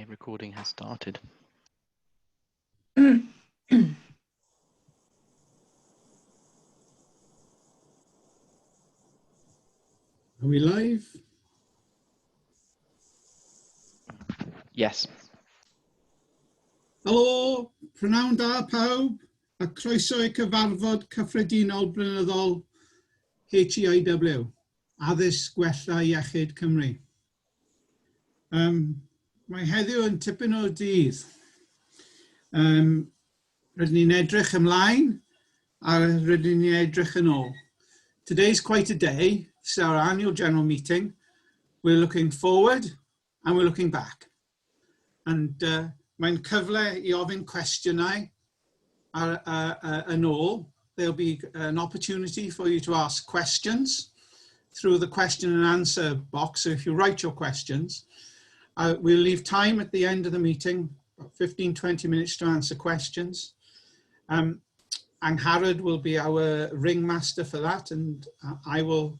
recording has started. Are we live? Yes. Helo, prynawn da pawb, a croeso i cyfarfod cyffredinol blynyddol HEIW, addysg gwella iechyd Cymru. Mae heddiw yn tipyn o dydd. Rydyn ni'n edrych ymlaen a rydyn ni'n edrych yn ôl. Today's quite a day. It's our annual general meeting. We're looking forward and we're looking back. And mae'n cyfle I ofyn cwestiynau yn ôl. There'll be an opportunity for you to ask questions through the question and answer box. So if you write your questions, we'll leave time at the end of the meeting, about 15-20 minutes to answer questions. Angharad will be our ringmaster for that, and I will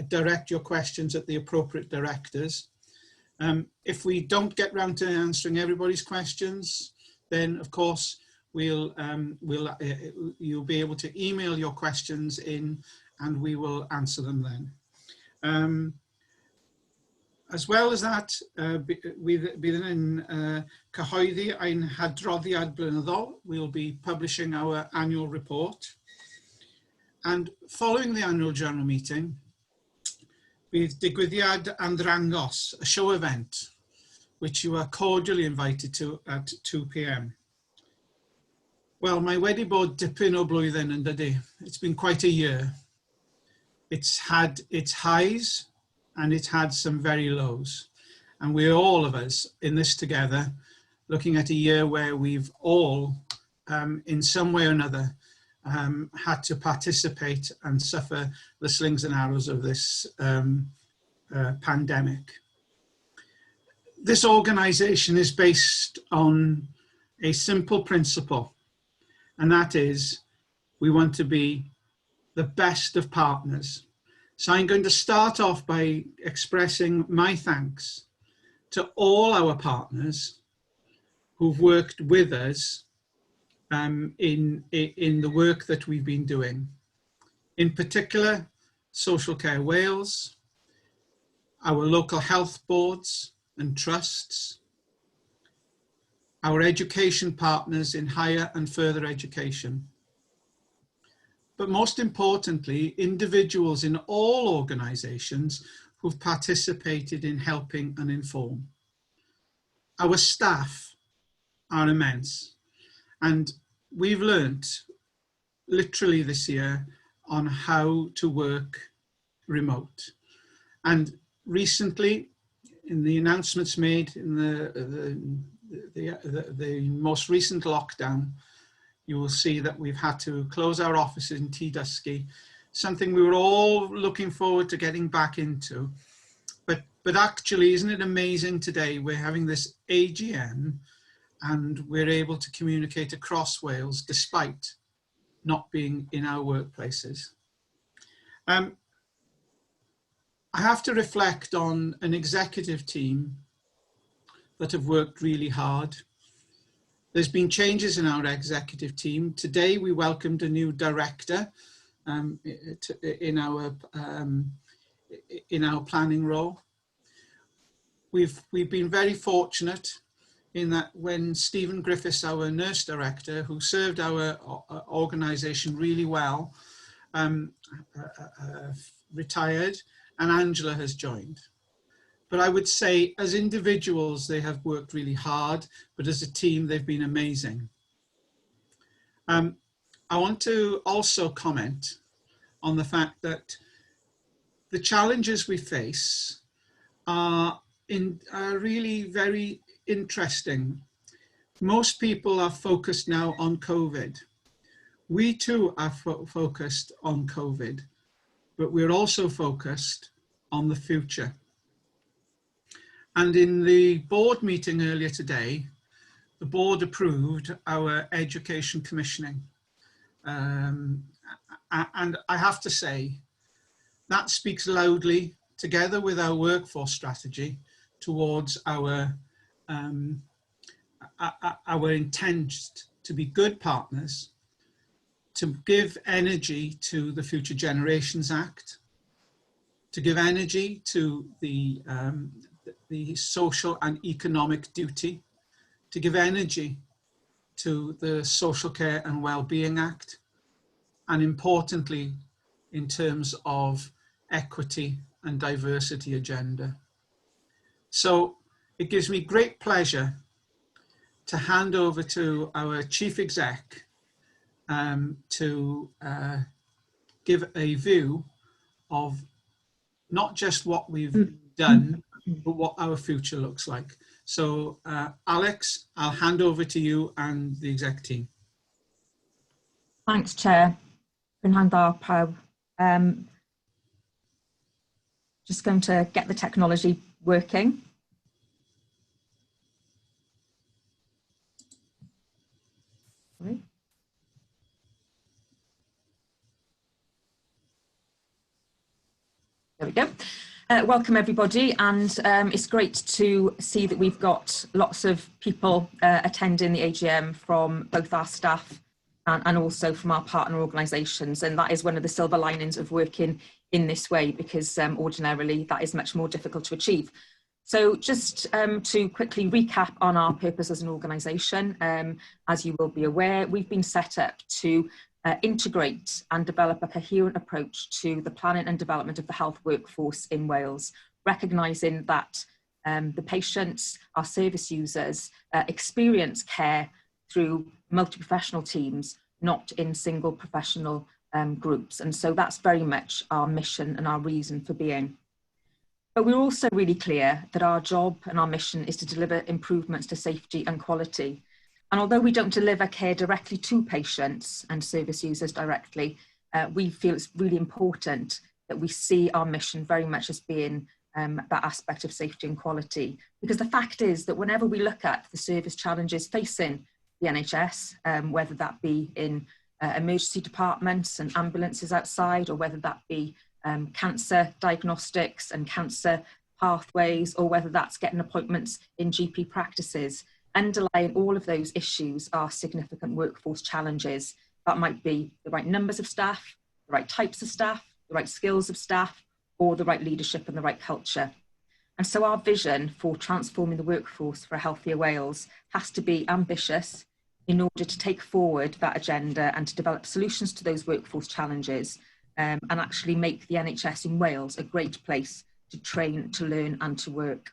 direct your questions at the appropriate directors. If we don't get round to answering everybody's questions, then of course you'll be able to email your questions in, and we will answer them then. As well as that, bydd yn cyhoeddi ein hadroddiad blynyddol. We'll be publishing our annual report. And following the annual general meeting, bydd digwyddiad anddangos, a show event, which you are cordially invited to at 2 p.m. Well, mae wedi bod dipyn o blwyddyn yn dydi. It's been quite a year. It's had its highs and it's had some very lows. And we're all of us in this together, looking at a year where we've all, in some way or another, had to participate and suffer the slings and arrows of this pandemic. This organization is based on a simple principle, and that is we want to be the best of partners. So I'm going to start off by expressing my thanks to all our partners who've worked with us in the work that we've been doing. In particular, Social Care Wales, our local health boards and trusts, our education partners in higher and further education. But most importantly, individuals in all organisations who've participated in helping and inform. Our staff are immense, and we've learnt literally this year on how to work remote. And recently, in the announcements made in the most recent lockdown, you will see that we've had to close our offices in Cydbwyso, something we were all looking forward to getting back into. But actually, isn't it amazing today we're having this AGM and we're able to communicate across Wales despite not being in our workplaces. I have to reflect on an executive team that have worked really hard. There's been changes in our executive team. Today we welcomed a new director in our planning role. We've been very fortunate in that when Stephen Griffiths, our nurse director, who served our organisation really well, retired, and Angela has joined. But I would say as individuals, they have worked really hard, but as a team, they've been amazing. I want to also comment on the fact that the challenges we face are really very interesting. Most people are focused now on COVID. We too are focused on COVID, but we're also focused on the future. And in the board meeting earlier today, the board approved our education commissioning. And I have to say, that speaks loudly, together with our workforce strategy, towards our our intent to be good partners, to give energy to the Future Generations Act, to give energy to the social and economic duty, to give energy to the Social Care and Wellbeing Act, and importantly, in terms of equity and diversity agenda. So it gives me great pleasure to hand over to our Chief Exec to give a view of not just what we've done, but what our future looks like. So Alex, I'll hand over to you and the exec team. Thanks, Chair. Just going to get the technology working. Sorry. There we go. Welcome everybody, and it's great to see that we've got lots of people attending the AGM from both our staff and also from our partner organisations, and that is one of the silver linings of working in this way, because ordinarily that is much more difficult to achieve. So just to quickly recap on our purpose as an organisation, as you will be aware, we've been set up to integrate and develop a coherent approach to the planning and development of the health workforce in Wales, recognising that the patients, our service users, experience care through multi-professional teams, not in single professional groups. And so that's very much our mission and our reason for being. But we're also really clear that our job and our mission is to deliver improvements to safety and quality. And although we don't deliver care directly to patients and service users directly, we feel it's really important that we see our mission very much as being that aspect of safety and quality. Because the fact is that whenever we look at the service challenges facing the NHS, whether that be in emergency departments and ambulances outside, or whether that be cancer diagnostics and cancer pathways, or whether that's getting appointments in GP practices, underlying all of those issues are significant workforce challenges. That might be the right numbers of staff, the right types of staff, the right skills of staff, or the right leadership and the right culture. And so our vision for transforming the workforce for a healthier Wales has to be ambitious in order to take forward that agenda and to develop solutions to those workforce challenges, and actually make the NHS in Wales a great place to train, to learn and to work.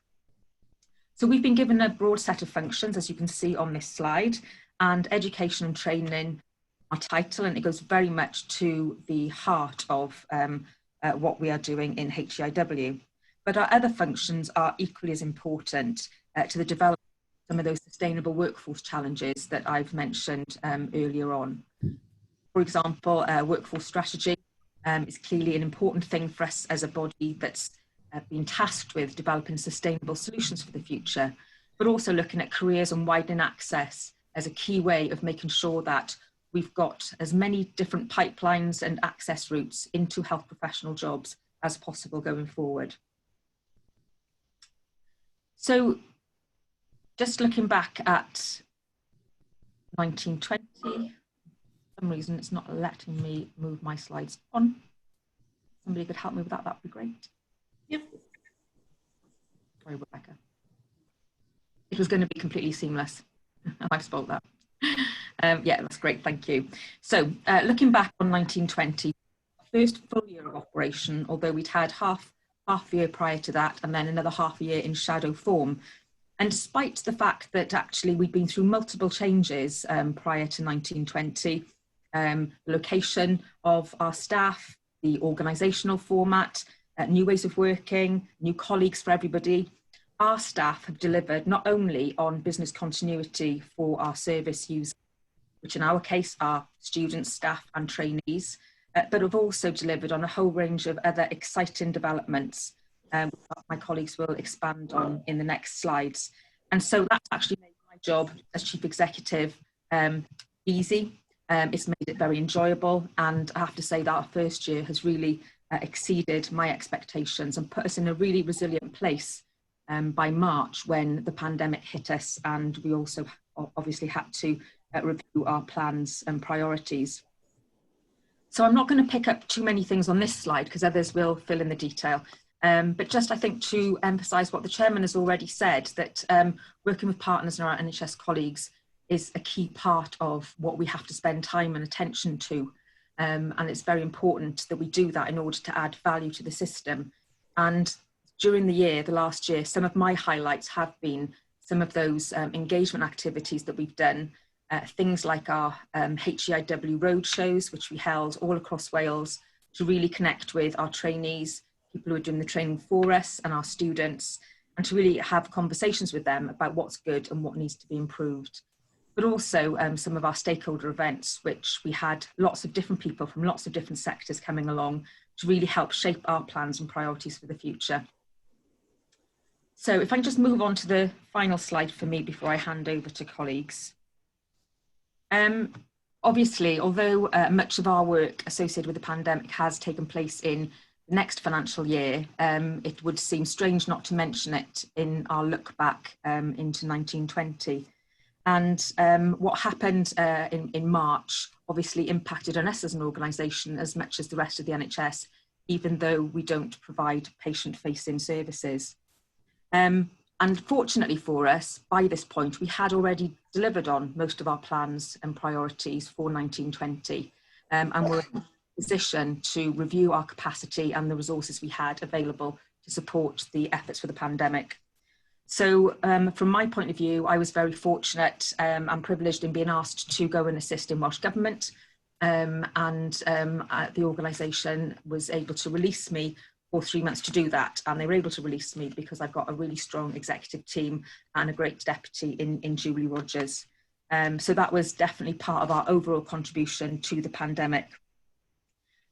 So we've been given a broad set of functions, as you can see on this slide, and education and training, our title, and it goes very much to the heart of what we are doing in HEIW. But our other functions are equally as important to the development of some of those sustainable workforce challenges that I've mentioned earlier on. For example, workforce strategy is clearly an important thing for us as a body that's been tasked with developing sustainable solutions for the future, but also looking at careers and widening access as a key way of making sure that we've got as many different pipelines and access routes into health professional jobs as possible going forward. So just looking back at 1920, for some reason it's not letting me move my slides on. Somebody could help me with that, that would be great. Yep. Sorry, Rebecca. It was going to be completely seamless. I've spoiled that. Yeah, that's great, thank you. So looking back on 1920, first full year of operation, although we'd had half a year prior to that and then another half a year in shadow form. And despite the fact that actually we'd been through multiple changes prior to 1920, the location of our staff, the organisational format, new ways of working, new colleagues for everybody, our staff have delivered not only on business continuity for our service users, which in our case are students, staff and trainees, but have also delivered on a whole range of other exciting developments that my colleagues will expand on in the next slides. And so that's actually made my job as Chief Executive easy. It's made it very enjoyable, and I have to say that our first year has really exceeded my expectations and put us in a really resilient place by March, when the pandemic hit us, and we also obviously had to review our plans and priorities. So I'm not going to pick up too many things on this slide because others will fill in the detail. But just, I think, to emphasise what the chairman has already said, that working with partners and our NHS colleagues is a key part of what we have to spend time and attention to. And it's very important that we do that in order to add value to the system. And during the year, the last year, some of my highlights have been some of those engagement activities that we've done. Things like our HEIW roadshows, which we held all across Wales to really connect with our trainees, people who are doing the training for us, and our students, and to really have conversations with them about what's good and what needs to be improved. But also some of our stakeholder events, which we had lots of different people from lots of different sectors coming along to really help shape our plans and priorities for the future. So if I can just move on to the final slide for me before I hand over to colleagues. Obviously, although much of our work associated with the pandemic has taken place in the next financial year, it would seem strange not to mention it in our look back into 1920. And what happened in March obviously impacted on us as an organisation as much as the rest of the NHS, even though we don't provide patient-facing services. And fortunately for us, by this point, we had already delivered on most of our plans and priorities for 1920, and were in a position to review our capacity and the resources we had available to support the efforts for the pandemic. So from my point of view, I was very fortunate and privileged in being asked to go and assist in Welsh Government, and the organisation was able to release me for 3 months to do that, and they were able to release me because I've got a really strong executive team and a great deputy in Julie Rogers. So that was definitely part of our overall contribution to the pandemic.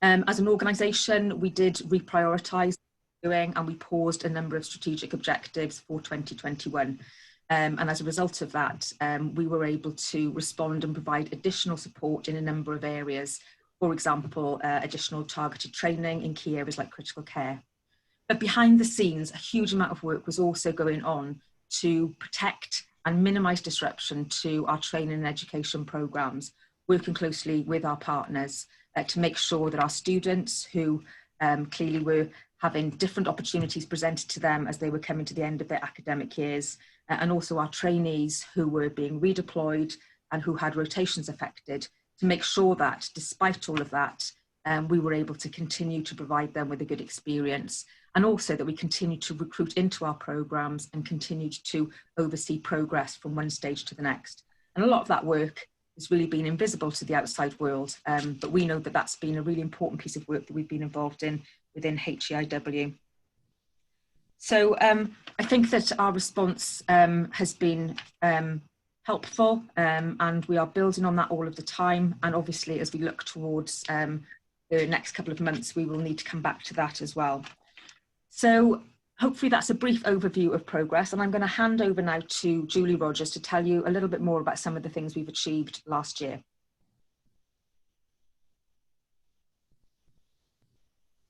As an organisation, we did reprioritise doing, and we paused a number of strategic objectives for 2021. And as a result of that, we were able to respond and provide additional support in a number of areas. For example, additional targeted training in key areas like critical care. But behind the scenes, a huge amount of work was also going on to protect and minimise disruption to our training and education programmes, working closely with our partners to make sure that our students, who clearly were having different opportunities presented to them as they were coming to the end of their academic years, and also our trainees who were being redeployed and who had rotations affected, to make sure that despite all of that, we were able to continue to provide them with a good experience, and also that we continued to recruit into our programmes and continued to oversee progress from one stage to the next. And a lot of that work has really been invisible to the outside world, but we know that that's been a really important piece of work that we've been involved in within HEIW. So I think that our response has been helpful, and we are building on that all of the time. And obviously, as we look towards the next couple of months, we will need to come back to that as well. So hopefully that's a brief overview of progress, and I'm going to hand over now to Julie Rogers to tell you a little bit more about some of the things we've achieved last year.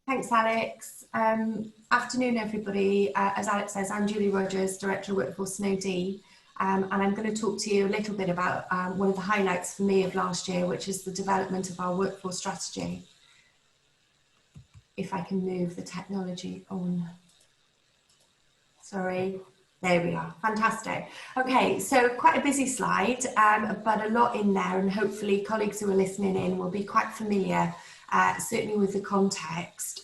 Thanks, Alex. Afternoon, everybody. As Alex says, I'm Julie Rogers, Director of Workforce and OD, and I'm going to talk to you a little bit about one of the highlights for me of last year, which is the development of our workforce strategy. If I can move the technology on. Sorry, there we are, fantastic. Okay, so quite a busy slide, but a lot in there, and hopefully colleagues who are listening in will be quite familiar, certainly with the context.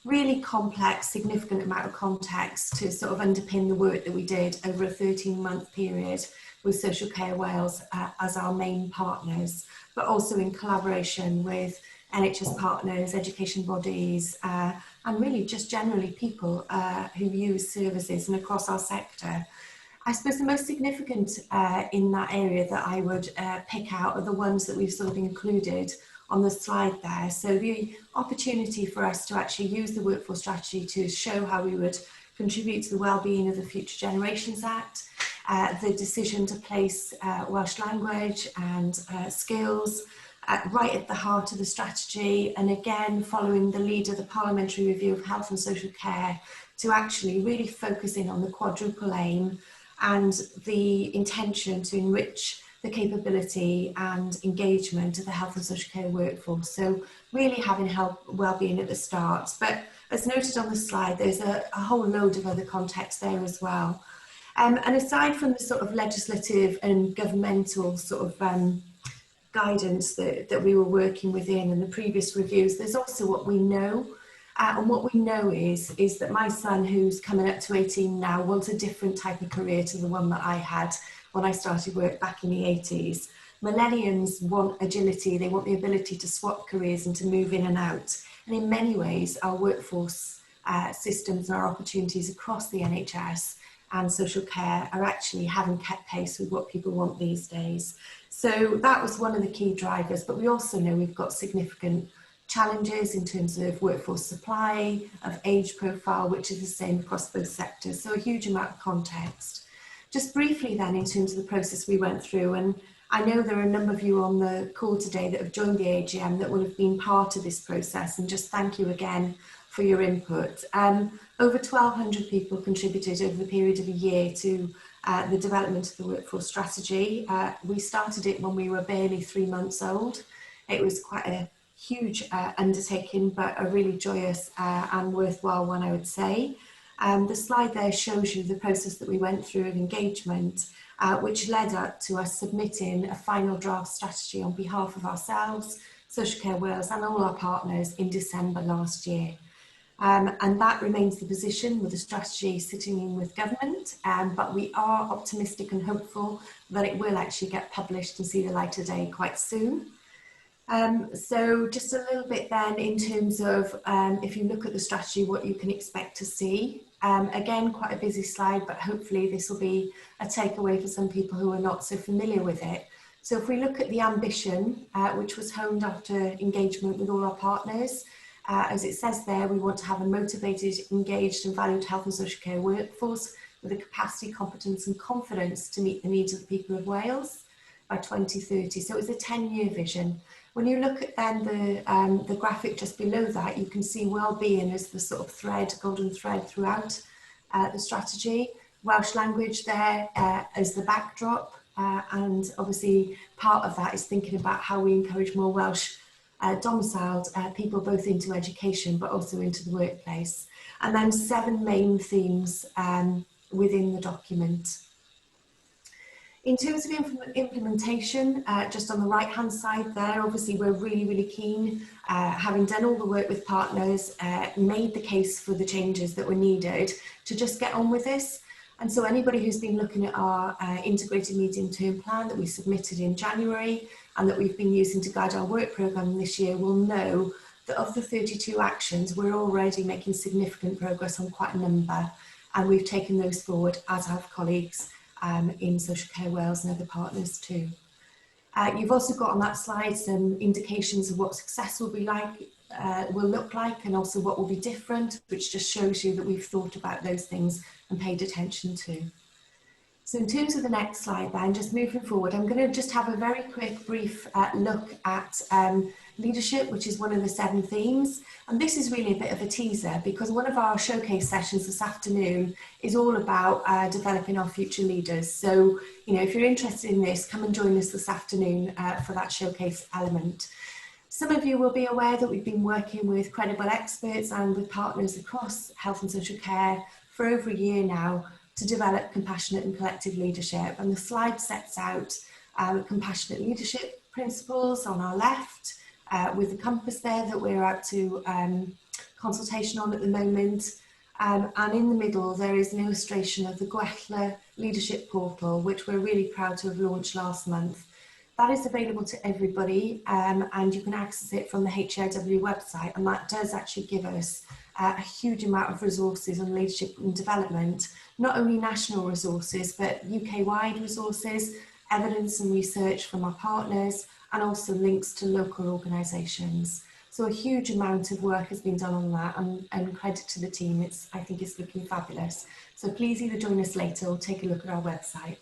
Really complex, significant amount of context to sort of underpin the work that we did over a 13-month period with Social Care Wales as our main partners, but also in collaboration with NHS partners, education bodies, and really just generally people who use services and across our sector. I suppose the most significant in that area that I would pick out are the ones that we've sort of included on the slide there. So the opportunity for us to actually use the workforce strategy to show how we would contribute to the Wellbeing of the Future Generations Act, the decision to place Welsh language and skills right at the heart of the strategy, and again following the lead of the Parliamentary Review of Health and Social Care, to actually really focus in on the quadruple aim and the intention to enrich the capability and engagement of the health and social care workforce. So really having health wellbeing at the start. But as noted on the slide, there's a whole load of other context there as well. And aside from the sort of legislative and governmental sort of guidance that we were working within and the previous reviews, there's also what we know. And what we know is that my son, who's coming up to 18 now, wants a different type of career to the one that I had when I started work back in the 80s. Millennials want agility, they want the ability to swap careers and to move in and out. And in many ways, our workforce systems and our opportunities across the NHS and social care are actually having kept pace with what people want these days. So that was one of the key drivers, but we also know we've got significant challenges in terms of workforce supply, of age profile, which is the same across both sectors. So a huge amount of context. Just briefly then, in terms of the process we went through, and I know there are a number of you on the call today that have joined the AGM that will have been part of this process, and just thank you again for your input. Over 1,200 people contributed over the period of a year to the development of the workforce strategy. We started it when we were barely 3 months old. It was quite a huge undertaking, but a really joyous and worthwhile one, I would say. The slide there shows you the process that we went through of engagement, which led up to us submitting a final draft strategy on behalf of ourselves, Social Care Wales and all our partners in December last year. And that remains the position with the strategy sitting in with government, but we are optimistic and hopeful that it will actually get published and see the light of day quite soon. So just a little bit then in terms of if you look at the strategy, what you can expect to see. Again, quite a busy slide, but hopefully this will be a takeaway for some people who are not so familiar with it. So if we look at the ambition, which was honed after engagement with all our partners, as it says there, we want to have a motivated, engaged and valued health and social care workforce with the capacity, competence and confidence to meet the needs of the people of Wales by 2030. So it's a 10-year vision. When you look at then the graphic just below that, you can see well-being as the sort of thread, golden thread throughout the strategy. Welsh language there as the backdrop, and obviously part of that is thinking about how we encourage more Welsh domiciled people both into education but also into the workplace. And then 7 main themes within the document. In terms of implementation, just on the right-hand side there, obviously we're really keen, having done all the work with partners, made the case for the changes that were needed to just get on with this. And so anybody who's been looking at our integrated medium-term plan that we submitted in January and that we've been using to guide our work programme this year will know that of the 32 actions, we're already making significant progress on quite a number, and we've taken those forward, as have colleagues in Social Care Wales and other partners too. You've also got on that slide some indications of what success will be like, will look like, and also what will be different, which just shows you that we've thought about those things and paid attention to. So in terms of the next slide then, just moving forward, I'm going to just have a very quick brief look at leadership, which is one of the 7 themes. And this is really a bit of a teaser because one of our showcase sessions this afternoon is all about developing our future leaders. So, you know, if you're interested in this, come and join us this afternoon for that showcase element. Some of you will be aware that we've been working with credible experts and with partners across health and social care for over a year now to develop compassionate and collective leadership. And the slide sets out compassionate leadership principles on our left, with the compass there that we're out to consultation on at the moment. And in the middle, there is an illustration of the gweithlu leadership portal, which we're really proud to have launched last month. That is available to everybody, and you can access it from the HEIW website, and that does actually give us a huge amount of resources on leadership and development, not only national resources, but UK-wide resources, evidence and research from our partners, and also links to local organisations. So a huge amount of work has been done on that, and credit to the team. I think it's looking fabulous. So please either join us later or take a look at our website.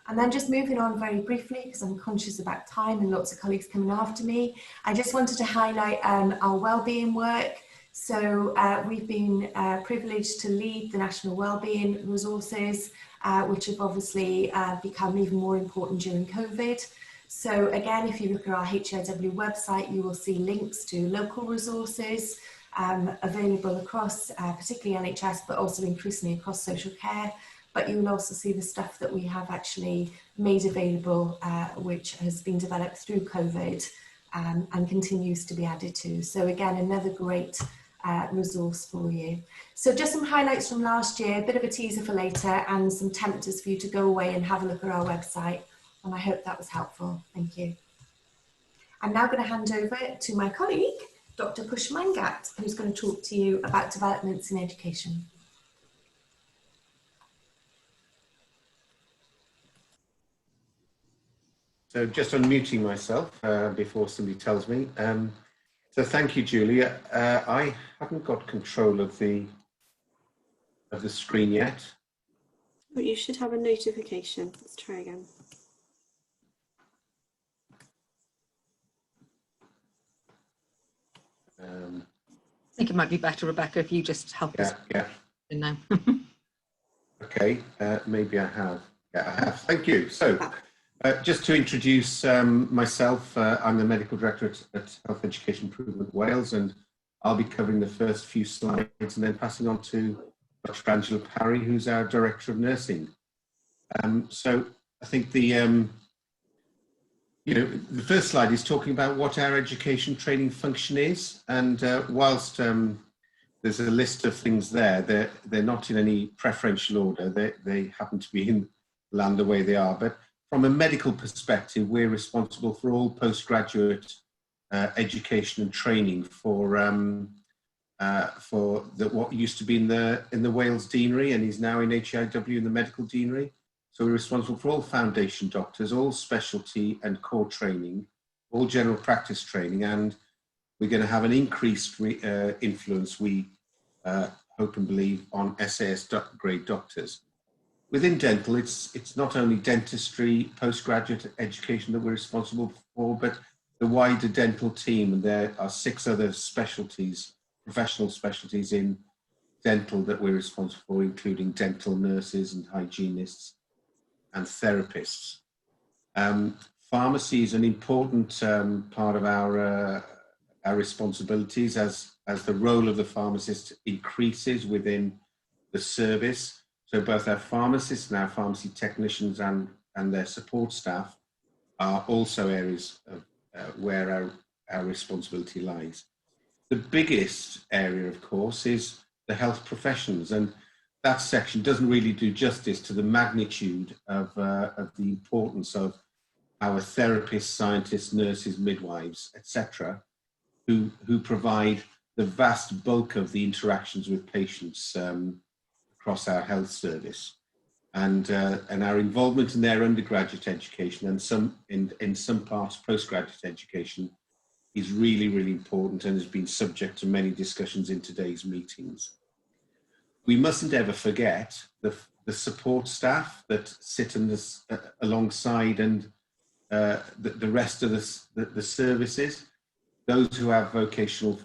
And then just moving on very briefly, because I'm conscious about time and lots of colleagues coming after me, I just wanted to highlight our wellbeing work. So we've been privileged to lead the National Wellbeing Resources, which have obviously become even more important during COVID. So again, if you look at our HEIW website, you will see links to local resources available across, particularly NHS, but also increasingly across social care. But you will also see the stuff that we have actually made available, which has been developed through COVID and continues to be added to. So again, another great resource for you. So just some highlights from last year, a bit of a teaser for later, and some tempters for you to go away and have a look at our website. And I hope that was helpful. Thank you. I'm now going to hand over to my colleague, Dr. Push Mangat, who's going to talk to you about developments in education. So just unmuting myself before somebody tells me. So thank you, Julia. I haven't got control of the screen yet. But you should have a notification. Let's try again. I think it might be better, Rebecca, if you just help us. Yeah. Now. Okay, maybe I have. Yeah, I have. Thank you. So just to introduce myself, I'm the Medical Director at Health Education Improvement Wales, and I'll be covering the first few slides and then passing on to Dr. Angela Parry, who's our Director of Nursing. So I think the first slide is talking about what our education training function is, and whilst there's a list of things there, they're not in any preferential order. They happen to be in the land the way they are. But from a medical perspective, we're responsible for all postgraduate education and training for what used to be in the Wales Deanery and is now in HEIW in the Medical Deanery. So we're responsible for all foundation doctors, all specialty and core training, all general practice training, and we're going to have an increased influence, we hope and believe, on SAS grade doctors. Within dental, it's not only dentistry, postgraduate education that we're responsible for, but the wider dental team, and there are 6 other specialties, professional specialties in dental that we're responsible for, including dental nurses and hygienists and therapists. Pharmacy is an important part of our responsibilities as the role of the pharmacist increases within the service. So both our pharmacists and our pharmacy technicians and their support staff are also areas of, where our responsibility lies. The biggest area, of course, is the health professions, and that section doesn't really do justice to the magnitude of the importance of our therapists, scientists, nurses, midwives, etc., who provide the vast bulk of the interactions with patients across our health service, and our involvement in their undergraduate education and in some parts postgraduate education is really, really important and has been subject to many discussions in today's meetings. We mustn't ever forget the support staff that sit in this alongside and the rest of the services. Those who have require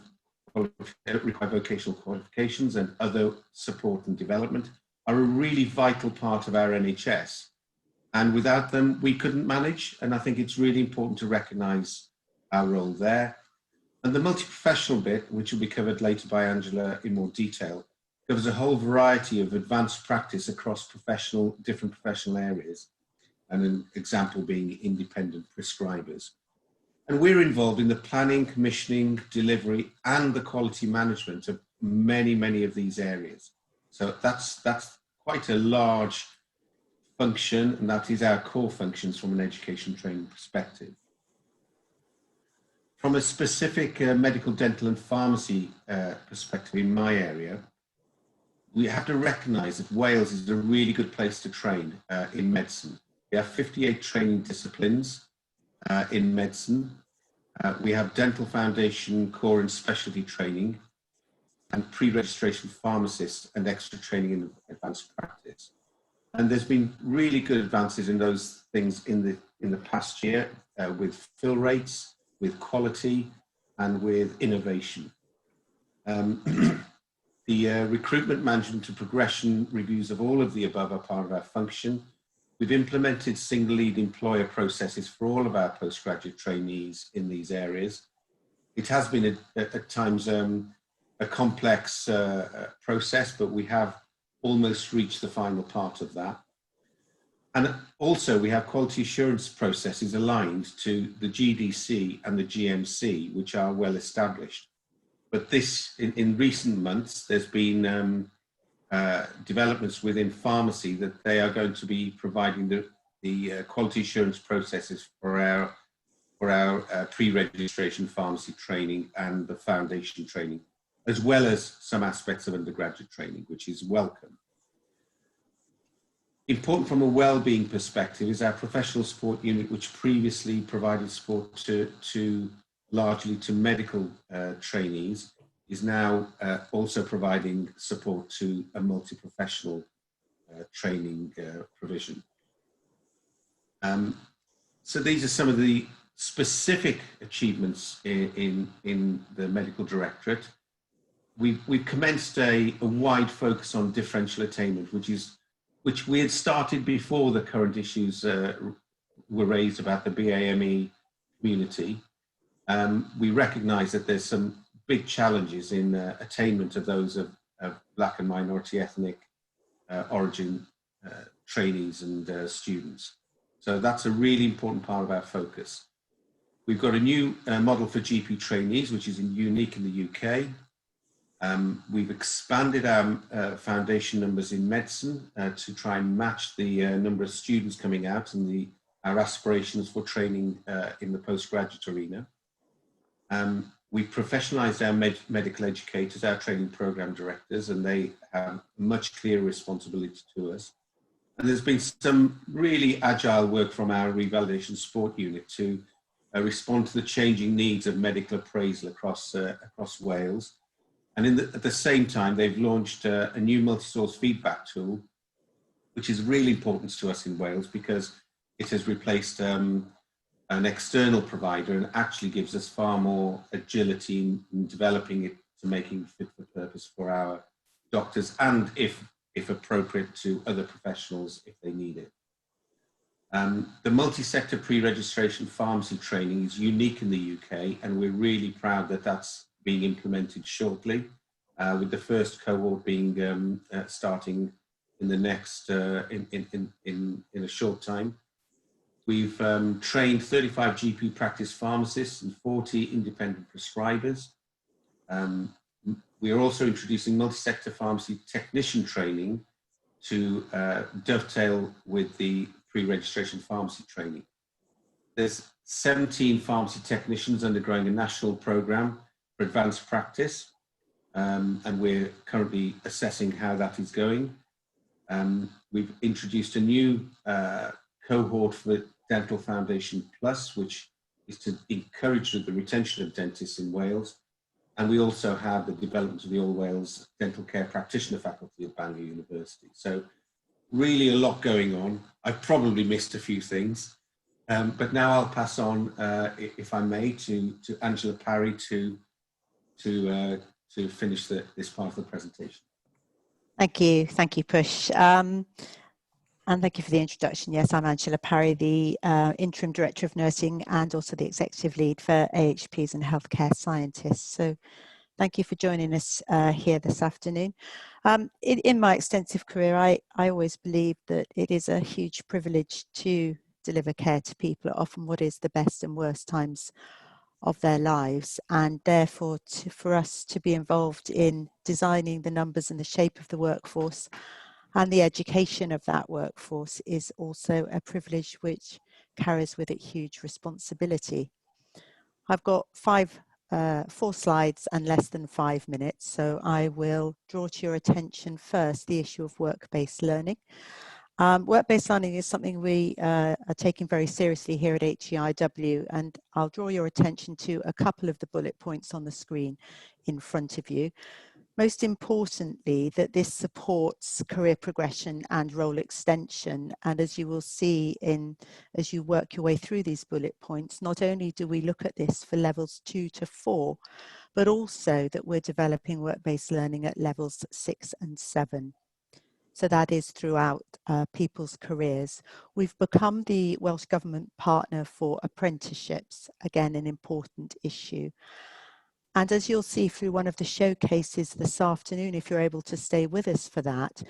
vocational qualifications and other support and development are a really vital part of our NHS. And without them, we couldn't manage. And I think it's really important to recognise our role there. And the multi-professional bit, which will be covered later by Angela in more detail, covers a whole variety of advanced practice across different professional areas, and an example being independent prescribers. And we're involved in the planning, commissioning, delivery, and the quality management of many, many of these areas. So that's quite a large function, and that is our core functions from an education training perspective. From a specific medical, dental, and pharmacy perspective in my area, we have to recognise that Wales is a really good place to train in medicine. We have 58 training disciplines in medicine. We have dental foundation, core and specialty training, and pre-registration pharmacists and extra training in advanced practice. And there's been really good advances in those things in the past year with fill rates, with quality, and with innovation. The recruitment, management and progression reviews of all of the above are part of our function. We've implemented single lead employer processes for all of our postgraduate trainees in these areas. It has been at times a complex process, but we have almost reached the final part of that. And also we have quality assurance processes aligned to the GDC and the GMC, which are well established. But this, in recent months, there's been developments within pharmacy that they are going to be providing the quality assurance processes for our pre-registration pharmacy training and the foundation training, as well as some aspects of undergraduate training, which is welcome. Important from a well-being perspective is our professional support unit, which previously provided support largely to medical trainees, is now also providing support to a multi-professional training provision. So these are some of the specific achievements in the medical directorate. We've commenced a wide focus on differential attainment, which we had started before the current issues were raised about the BAME community. We recognise that there's some big challenges in attainment of those of Black and minority ethnic origin trainees and students. So that's a really important part of our focus. We've got a new model for GP trainees, which is unique in the UK. We've expanded our foundation numbers in medicine to try and match the number of students coming out and our aspirations for training in the postgraduate arena. We've professionalised our medical educators, our training programme directors, and they have much clearer responsibility to us. And there's been some really agile work from our revalidation support unit to respond to the changing needs of medical appraisal across Wales. And at the same time, they've launched a new multi-source feedback tool, which is really important to us in Wales because it has replaced an external provider and actually gives us far more agility in developing it to making it fit for purpose for our doctors and, if appropriate, to other professionals if they need it. The multi-sector pre-registration pharmacy training is unique in the UK, and we're really proud that that's being implemented shortly, with the first cohort being starting in the next in a short time. We've trained 35 GP practice pharmacists and 40 independent prescribers. We are also introducing multi-sector pharmacy technician training to dovetail with the pre-registration pharmacy training. There's 17 pharmacy technicians undergoing a national programme for advanced practice, and we're currently assessing how that is going. We've introduced a new cohort for Dental Foundation Plus, which is to encourage the retention of dentists in Wales. And we also have the development of the All Wales Dental Care Practitioner faculty at Bangor University. So really a lot going on. I've probably missed a few things, but now I'll pass on, if I may, to Angela Parry to finish this part of the presentation. Thank you, Push. And thank you for the introduction. Yes, I'm Angela Parry, the Interim Director of Nursing and also the Executive Lead for AHPs and Healthcare Scientists. So thank you for joining us here this afternoon. In my extensive career, I always believe that it is a huge privilege to deliver care to people at often what is the best and worst times of their lives, and therefore for us to be involved in designing the numbers and the shape of the workforce and the education of that workforce is also a privilege which carries with it huge responsibility. I've got 4 slides and less than 5 minutes, so I will draw to your attention first the issue of work-based learning. Work-based learning is something we are taking very seriously here at HEIW, and I'll draw your attention to a couple of the bullet points on the screen in front of you. Most importantly, that this supports career progression and role extension. And as you will see as you work your way through these bullet points, not only do we look at this for levels 2 to 4, but also that we're developing work-based learning at levels 6 and 7. So that is throughout people's careers. We've become the Welsh Government partner for apprenticeships, again, an important issue. And as you'll see through one of the showcases this afternoon, if you're able to stay with us for that,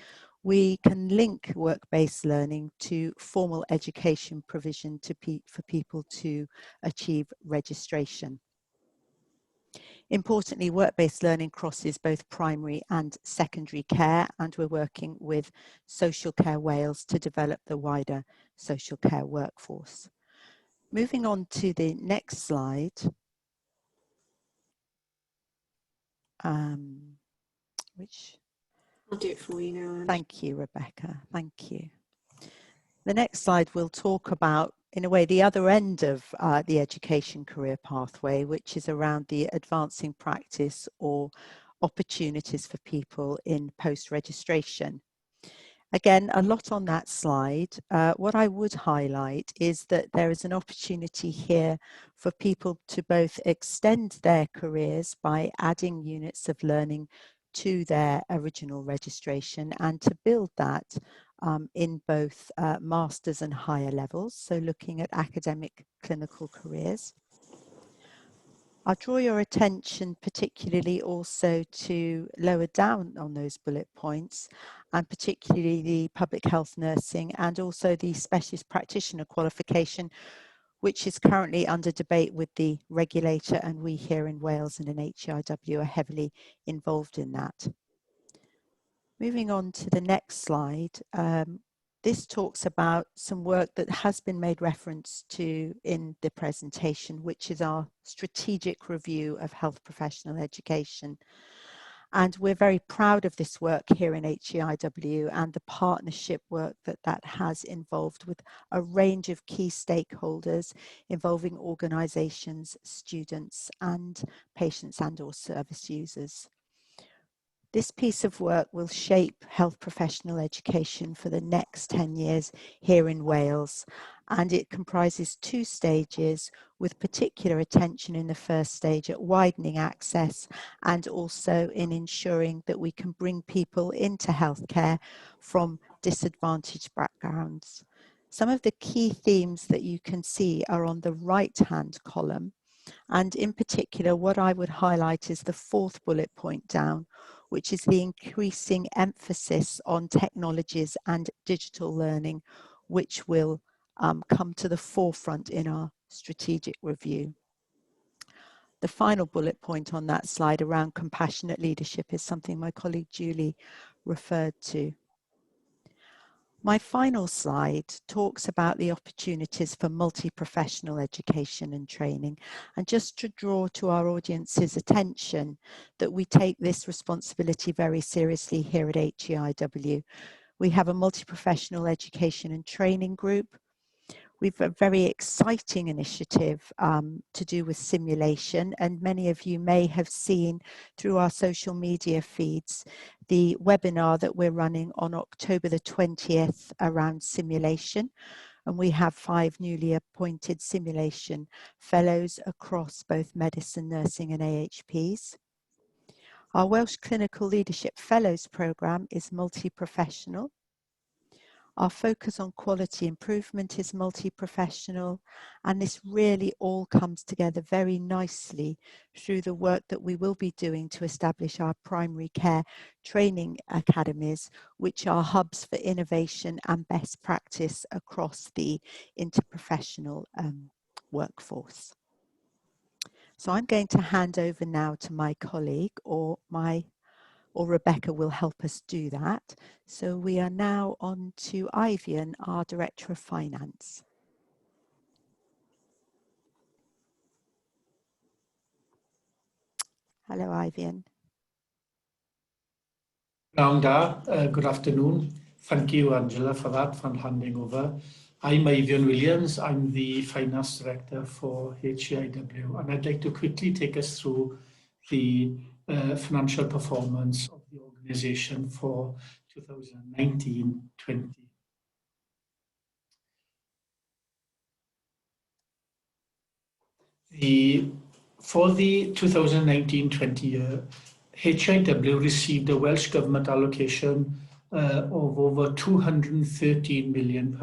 we can link work-based learning to formal education provision for people to achieve registration. Importantly, work-based learning crosses both primary and secondary care, and we're working with Social Care Wales to develop the wider social care workforce. Moving on to the next slide. I'll do it for you now, Anne. Thank you, Rebecca. Thank you. The next slide will talk about, in a way, the other end of the education career pathway, which is around the advancing practice or opportunities for people in post-registration. Again, a lot on that slide. What I would highlight is that there is an opportunity here for people to both extend their careers by adding units of learning to their original registration and to build that in both masters and higher levels, so looking at academic clinical careers. I'll draw your attention particularly also to lower down on those bullet points, and particularly the public health nursing and also the specialist practitioner qualification, which is currently under debate with the regulator, and we here in Wales and in HEIW are heavily involved in that. Moving on to the next slide, this talks about some work that has been made reference to in the presentation, which is our strategic review of health professional education. And we're very proud of this work here in HEIW and the partnership work that has involved with a range of key stakeholders involving organisations, students and patients and or service users. This piece of work will shape health professional education for the next 10 years here in Wales, and it comprises 2 stages with particular attention in the first stage at widening access and also in ensuring that we can bring people into healthcare from disadvantaged backgrounds. Some of the key themes that you can see are on the right-hand column, and in particular what I would highlight is the 4th bullet point down, which is the increasing emphasis on technologies and digital learning, which will come to the forefront in our strategic review. The final bullet point on that slide around compassionate leadership is something my colleague Julie referred to. My final slide talks about the opportunities for multi-professional education and training, and just to draw to our audience's attention that we take this responsibility very seriously here at HEIW. We have a multi-professional education and training group. We've a very exciting initiative to do with simulation, and many of you may have seen through our social media feeds the webinar that we're running on October the 20th around simulation, and we have 5 newly appointed simulation fellows across both medicine, nursing and AHPs. Our Welsh Clinical Leadership Fellows programme is multi-professional. Our focus on quality improvement is multi-professional, and this really all comes together very nicely through the work that we will be doing to establish our primary care training academies, which are hubs for innovation and best practice across the interprofessional workforce. So I'm going to hand over now to my colleague, or Rebecca will help us do that. So we are now on to Ivian, our Director of Finance. Hello, Ivian. Good afternoon. Thank you, Angela, for that, for handing over. I'm Ivian Williams. I'm the Finance Director for HEIW, and I'd like to quickly take us through the financial performance of the organisation for 2019-20. For the 2019-20 year, HEIW received a Welsh Government allocation of over £213 million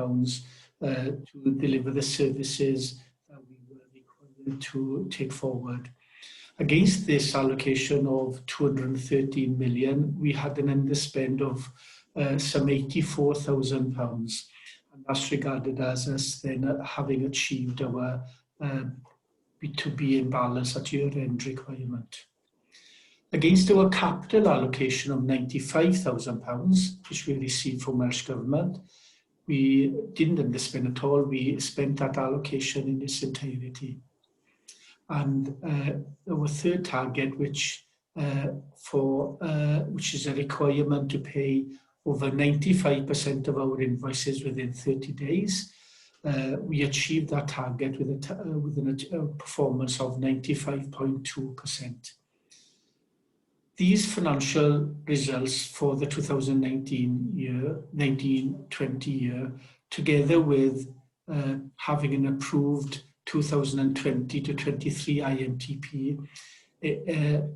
to deliver the services that we were required to take forward. Against this allocation of £213 million, we had an underspend of some £84,000, and that's regarded as us then having achieved our B2B imbalance at year-end requirement. Against our capital allocation of £95,000, which we received from Welsh Government, we didn't underspend at all. We spent that allocation in its entirety. And our third target, which is a requirement to pay over 95% of our invoices within 30 days, we achieved that target with a performance of 95.2%. These financial results for the 19-20 year, together with having an approved 2020-23 IMTP,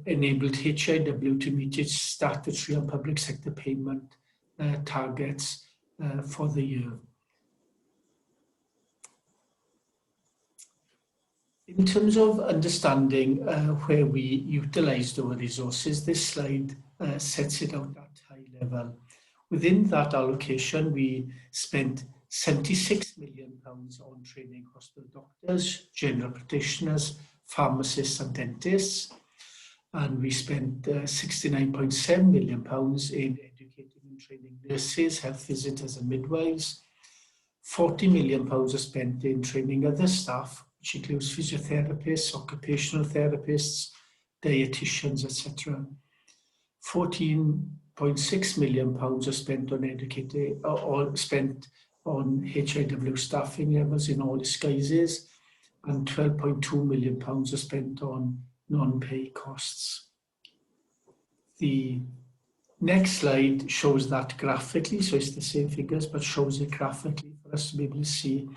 enabled HEIW to meet its statutory and public sector payment targets for the year. In terms of understanding where we utilised our resources, this slide sets it out at high level. Within that allocation, we spent £76 million on training hospital doctors, general practitioners, pharmacists and dentists. And we spent £69.7 million in educating and training nurses, health visitors and midwives. £40 million are spent in training other staff, which includes physiotherapists, occupational therapists, dietitians, etc. £14.6 million are spent on educating or spent on HEIW staffing levels in all its guises, and £12.2 million are spent on non-pay costs. The next slide shows that graphically, so it's the same figures, but shows it graphically for us to be able to see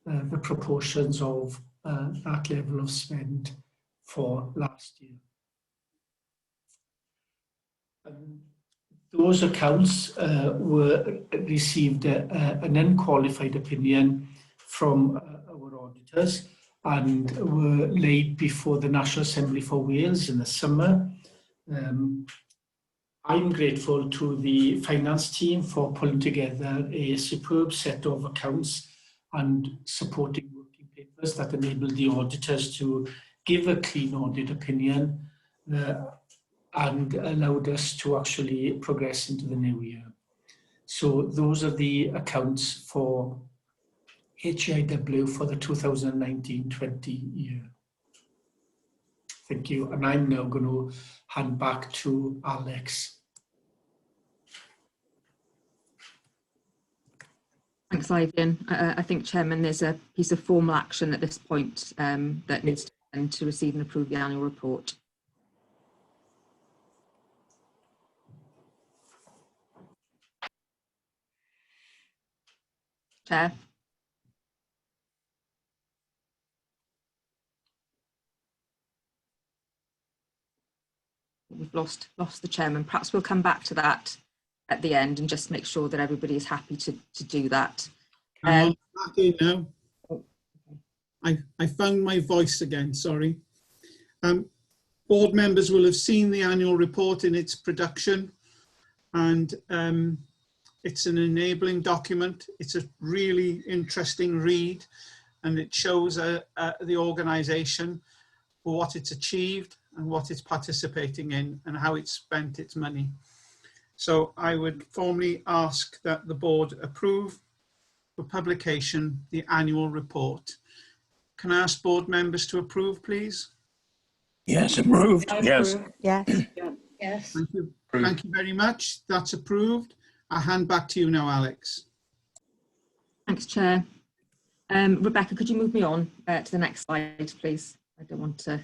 the proportions of that level of spend for last year. Those accounts received an unqualified opinion from our auditors and were laid before the National Assembly for Wales in the summer. I'm grateful to the finance team for pulling together a superb set of accounts and supporting working papers that enabled the auditors to give a clean audit opinion and allowed us to actually progress into the new year. So those are the accounts for HEIW for the 2019-20 year. Thank you. And I'm now going to hand back to Alex. Thanks, Ivan. I think, Chairman, there's a piece of formal action at this point that needs to be done to receive and approve the annual report. Chair. We've lost the Chairman. Perhaps we'll come back to that at the end and just make sure that everybody is happy to do that. I'm back in now. I found my voice again, sorry. Board members will have seen the annual report in its production, and it's an enabling document. It's a really interesting read, and it shows the organisation for what it's achieved and what it's participating in and how it's spent its money. So I would formally ask that the board approve for publication the annual report. Can I ask board members to approve, please? Yes, approved. Yes. Yes. Yes. Thank you. Thank you very much. That's approved. I'll hand back to you now, Alex. Thanks, Chair. Rebecca, could you move me on to the next slide, please? I don't want to.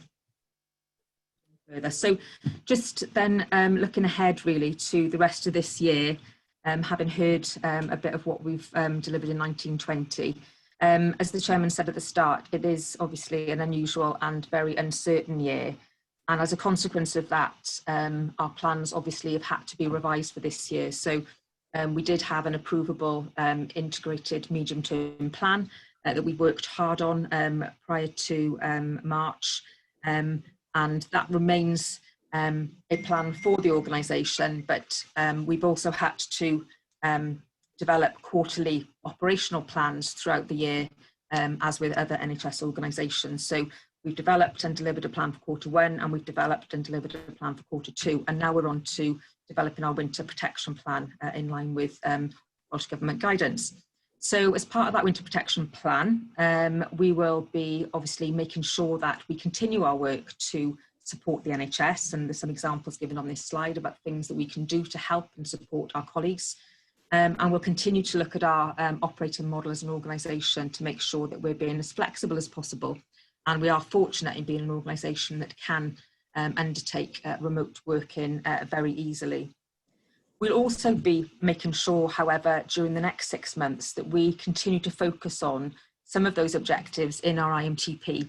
further. So just then looking ahead really to the rest of this year, having heard a bit of what we've delivered in 1920. As the chairman said at the start, it is obviously an unusual and very uncertain year. And as a consequence of that, our plans obviously have had to be revised for this year. So we did have an approvable integrated medium-term plan that we worked hard on prior to March. And that remains a plan for the organisation, but we've also had to develop quarterly operational plans throughout the year, as with other NHS organisations. So we've developed and delivered a plan for Q1, and we've developed and delivered a plan for Q2, and now we're on to developing our winter protection plan in line with Welsh Government guidance. So as part of that winter protection plan, we will be obviously making sure that we continue our work to support the NHS, and there's some examples given on this slide about things that we can do to help and support our colleagues. And we'll continue to look at our operating model as an organisation to make sure that we're being as flexible as possible. And we are fortunate in being an organisation that can undertake remote working very easily. We'll also be making sure, however, during the next 6 months that we continue to focus on some of those objectives in our IMTP,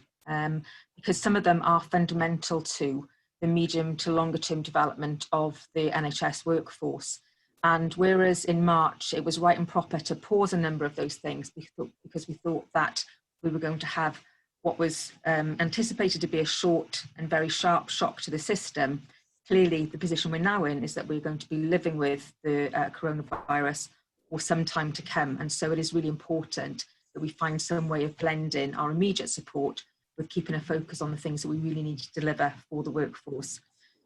because some of them are fundamental to the medium to longer term development of the NHS workforce. And whereas in March it was right and proper to pause a number of those things because we thought that we were going to have what was anticipated to be a short and very sharp shock to the system, clearly the position we're now in is that we're going to be living with the coronavirus for some time to come. And so it is really important that we find some way of blending our immediate support with keeping a focus on the things that we really need to deliver for the workforce.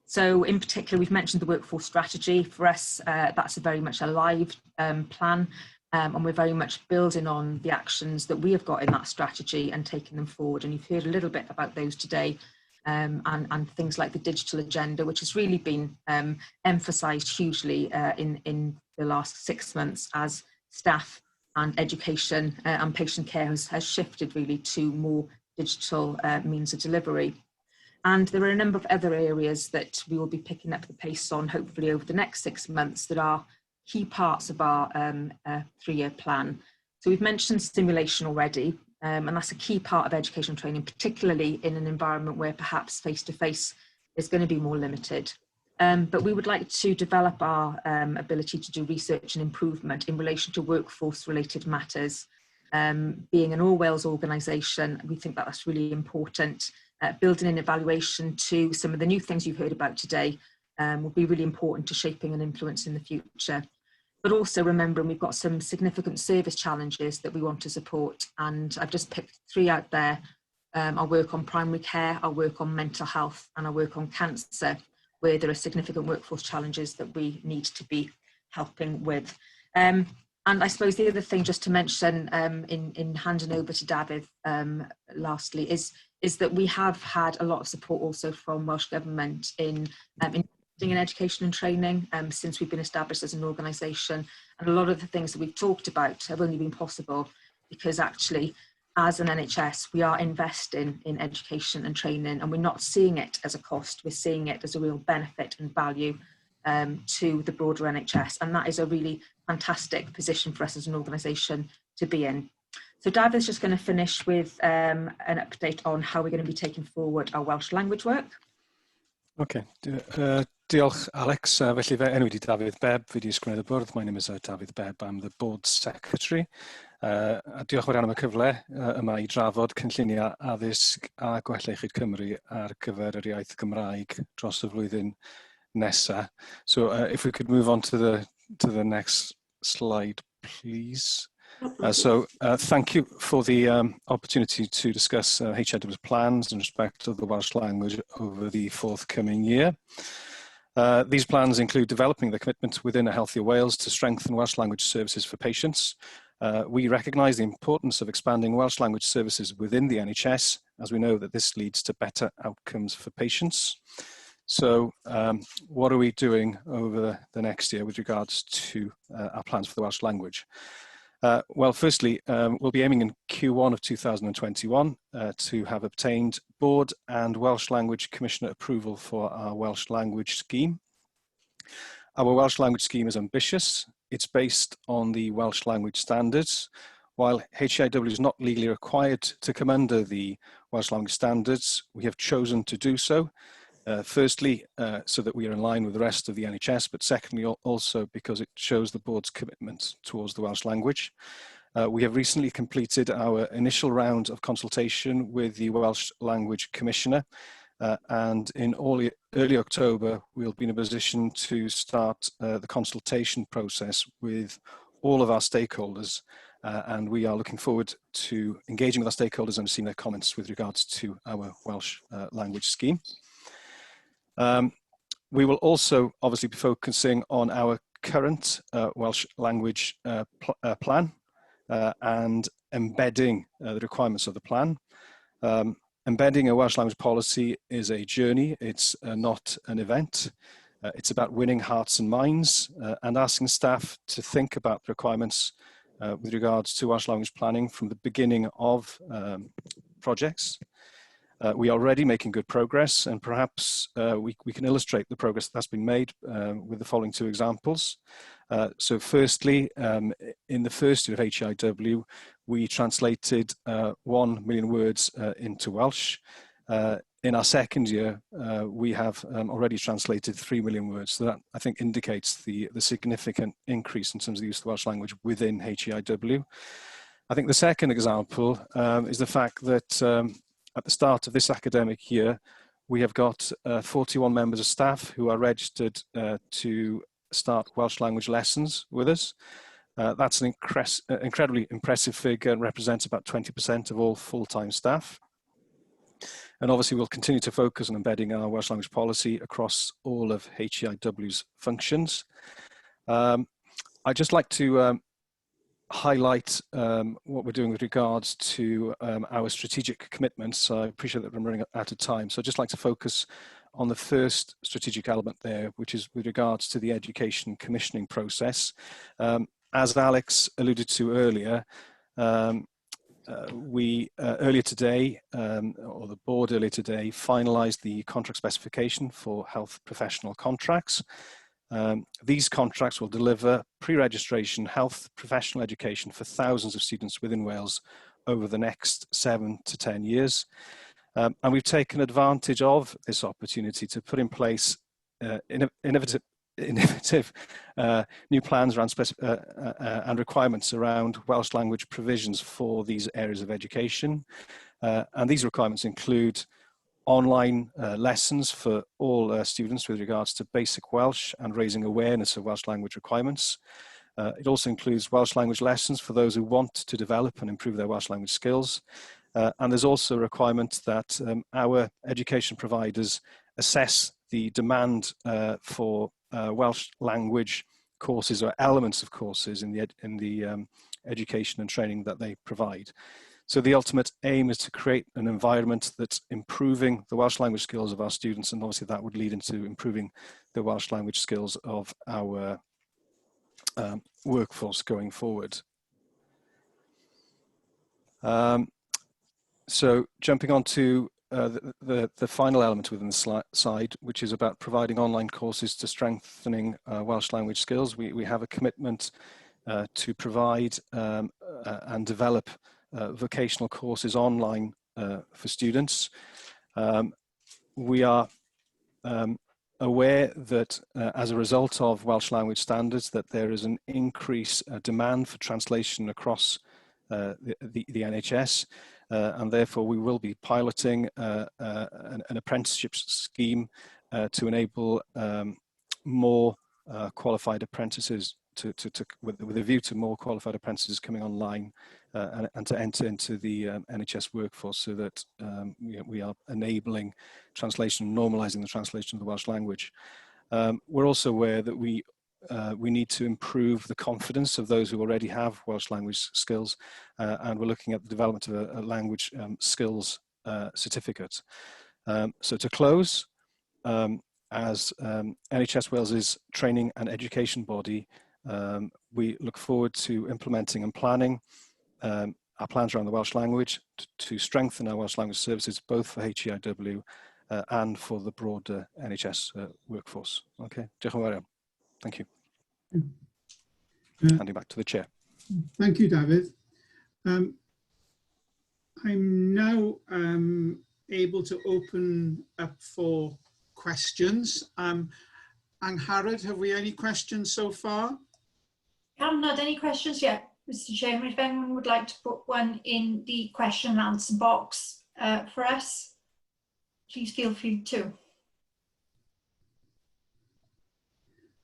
So in particular, we've mentioned the workforce strategy. For us, that's very much a live plan, and we're very much building on the actions that we have got in that strategy and taking them forward. And you've heard a little bit about those today, and things like the digital agenda, which has really been emphasised hugely in the last 6 months as staff and education and patient care has shifted really to more digital means of delivery. And there are a number of other areas that we will be picking up the pace on, hopefully over the next 6 months, that are key parts of our 3-year plan. So we've mentioned simulation already, and that's a key part of education training, particularly in an environment where perhaps face-to-face is going to be more limited. But we would like to develop our ability to do research and improvement in relation to workforce-related matters. Being an all-Wales organisation, we think that that's really important. Building an evaluation to some of the new things you've heard about today will be really important to shaping and influence in the future. But also remembering we've got some significant service challenges that we want to support, and I've just picked 3 out there. Our work on primary care, our work on mental health, and our work on cancer, where there are significant workforce challenges that we need to be helping with. And I suppose the other thing just to mention in handing over to David lastly is that we have had a lot of support also from Welsh Government in education and training since we've been established as an organisation. And a lot of the things that we've talked about have only been possible because actually as an NHS we are investing in education and training, and we're not seeing it as a cost, we're seeing it as a real benefit and value to the broader NHS, and that is a really fantastic position for us as an organisation to be in. So David's just going to finish with an update on how we're going to be taking forward our Welsh language work. Okay, diolch Alex. Felly fe enw i David Bebb, fi wedi ysgrifennu y bwrdd. My name is David Bebb, I'm the board secretary. A diolch fawr iawn am y cyfle yma i drafod cynlluniau addysg a gwella iechyd Cymru ar gyfer yr iaith Gymraeg dros y flwyddyn nesaf. So if we could move on to the next slide, please. Thank you for the opportunity to discuss HEIW's plans in respect of the Welsh language over the forthcoming year. These plans include developing the commitment within A Healthier Wales to strengthen Welsh language services for patients. We recognise the importance of expanding Welsh language services within the NHS, as we know that this leads to better outcomes for patients. So what are we doing over the next year with regards to our plans for the Welsh language? Well, firstly, we'll be aiming in Q1 of 2021 to have obtained Board and Welsh Language Commissioner approval for our Welsh language scheme. Our Welsh language scheme is ambitious. It's based on the Welsh language standards. While HEIW is not legally required to come under the Welsh language standards, we have chosen to do so. Firstly, so that we are in line with the rest of the NHS, but secondly, also because it shows the board's commitment towards the Welsh language. We have recently completed our initial round of consultation with the Welsh Language Commissioner, and in early October, we'll be in a position to start the consultation process with all of our stakeholders, and we are looking forward to engaging with our stakeholders and seeing their comments with regards to our Welsh language scheme. We will also obviously be focusing on our current Welsh language plan and embedding the requirements of the plan. Embedding a Welsh language policy is a journey, it's not an event. It's about winning hearts and minds and asking staff to think about the requirements with regards to Welsh language planning from the beginning of projects. We are already making good progress, and perhaps we can illustrate the progress that's been made with the following two examples. So firstly, in the first year of HEIW, we translated 1 million words into Welsh. In our second year, we have already translated 3 million words. So that, I think, indicates the significant increase in terms of the use of the Welsh language within HEIW. I think the second example is the fact that at the start of this academic year, we have got 41 members of staff who are registered to start Welsh language lessons with us. That's an incredibly impressive figure and represents about 20% of all full-time staff. And obviously we'll continue to focus on embedding our Welsh language policy across all of HEIW's functions. I'd just like to highlight what we're doing with regards to our strategic commitments. I appreciate that I'm running out of time, so I'd just like to focus on the first strategic element there, which is with regards to the education commissioning process. As Alex alluded to earlier, we earlier today, or the board earlier today, finalised the contract specification for health professional contracts. These contracts will deliver pre-registration health professional education for thousands of students within Wales over the next 7 to 10 years. And we've taken advantage of this opportunity to put in place innovative new plans around and requirements around Welsh language provisions for these areas of education. And these requirements include online lessons for all students with regards to basic Welsh and raising awareness of Welsh language requirements. It also includes Welsh language lessons for those who want to develop and improve their Welsh language skills. And there's also a requirement that our education providers assess the demand for Welsh language courses or elements of courses in the education and training that they provide. So the ultimate aim is to create an environment that's improving the Welsh language skills of our students, and obviously that would lead into improving the Welsh language skills of our workforce going forward. So jumping on to the final element within the slide, which is about providing online courses to strengthening Welsh language skills. We have a commitment to provide and develop vocational courses online for students. We are aware that as a result of Welsh language standards that there is an increased demand for translation across the NHS, and therefore we will be piloting an apprenticeship scheme to enable more qualified apprentices with a view to more qualified apprentices coming online and to enter into the NHS workforce, so that we are enabling translation, normalising the translation of the Welsh language. We're also aware that we need to improve the confidence of those who already have Welsh language skills, and we're looking at the development of a language skills certificate. So to close, as NHS Wales's training and education body, We look forward to implementing and planning our plans around the Welsh language to strengthen our Welsh language services, both for HEIW and for the broader NHS workforce. Okay, diolch yn fawr iawn. Thank you. Handing back to the chair. Thank you, David. I'm now able to open up for questions. Angharad, have we any questions so far? I haven't had any questions yet, Mr. Chairman. If anyone would like to put one in the question and answer box for us, please feel free to.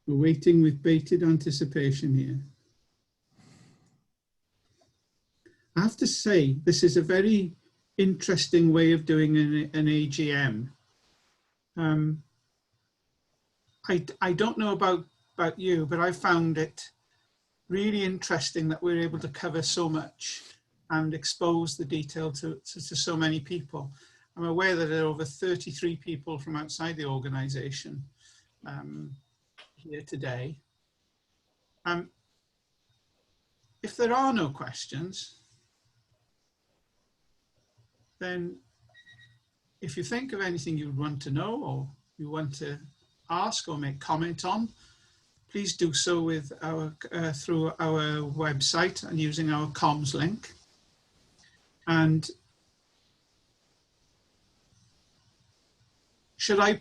We're waiting with bated anticipation here. I have to say, this is a very interesting way of doing an AGM. I don't know about you, but I found it really interesting that we're able to cover so much and expose the detail to so many people. I'm aware that there are over 33 people from outside the organisation here today. If there are no questions, then if you think of anything you'd want to know or you want to ask or make comment on, please do so with through our website and using our comms link. And should I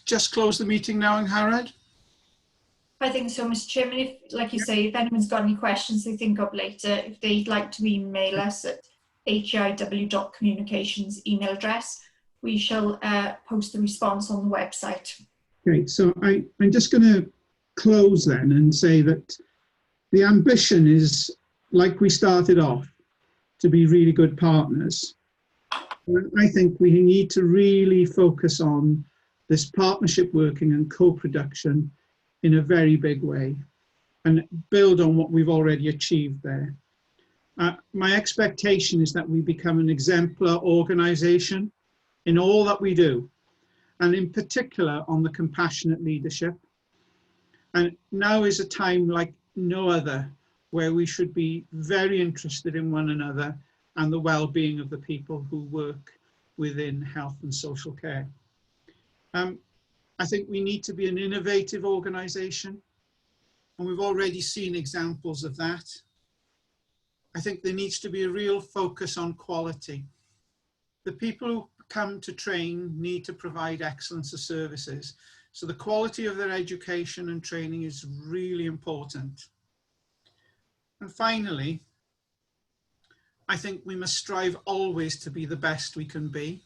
just close the meeting now, Angharad? I think so, Mr. Chairman. If, like you say, if anyone's got any questions they think of later, if they'd like to email us at heiw.communications email address, we shall post the response on the website. Okay, so I'm just going to close then and say that the ambition is, like we started off, to be really good partners. I think we need to really focus on this partnership working and co-production in a very big way and build on what we've already achieved there. My expectation is that we become an exemplar organisation in all that we do, and in particular on the compassionate leadership. And now is a time like no other where we should be very interested in one another and the well-being of the people who work within health and social care. I think we need to be an innovative organisation, and we've already seen examples of that. I think there needs to be a real focus on quality. The people who come to train need to provide excellence of services. So the quality of their education and training is really important. And finally, I think we must strive always to be the best we can be.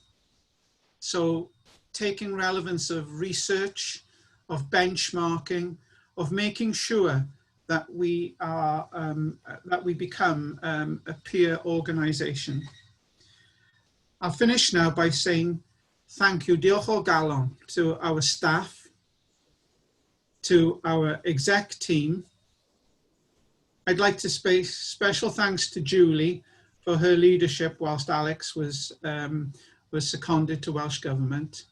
So taking relevance of research, of benchmarking, of making sure that we are that we become a peer organisation. I'll finish now by saying thank you, diolch o galon, to our staff, to our exec team. I'd like to say special thanks to Julie for her leadership whilst Alex was seconded to Welsh Government.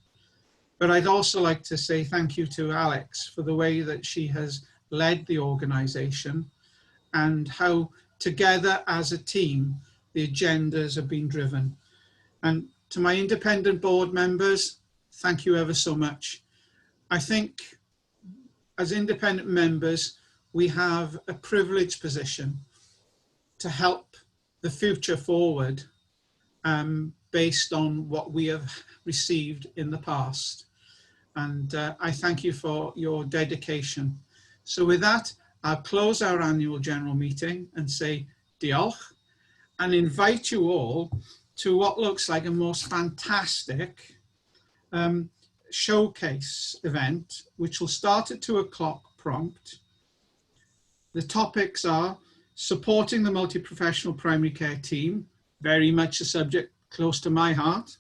But I'd also like to say thank you to Alex for the way that she has led the organisation and how together as a team the agendas have been driven. And to my independent board members, thank you ever so much. I think as independent members, we have a privileged position to help the future forward based on what we have received in the past. And I thank you for your dedication. So with that, I'll close our annual general meeting and say diolch and invite you all to what looks like a most fantastic showcase event, which will start at 2 o'clock prompt. The topics are supporting the multi-professional primary care team, very much a subject close to my heart.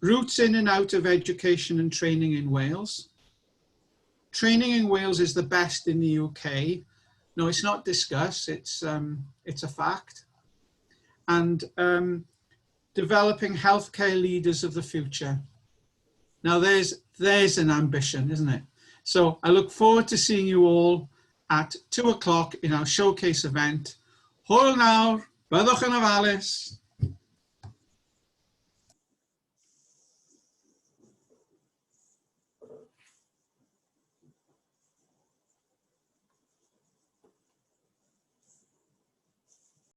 Routes in and out of education and training in Wales. Training in Wales is the best in the UK. No, it's not discussed, it's a fact. And developing healthcare leaders of the future. Now there's an ambition, isn't it? So I look forward to seeing you all at 2 o'clock in our showcase event. Hwyl nawr, byddwch yn ofalus.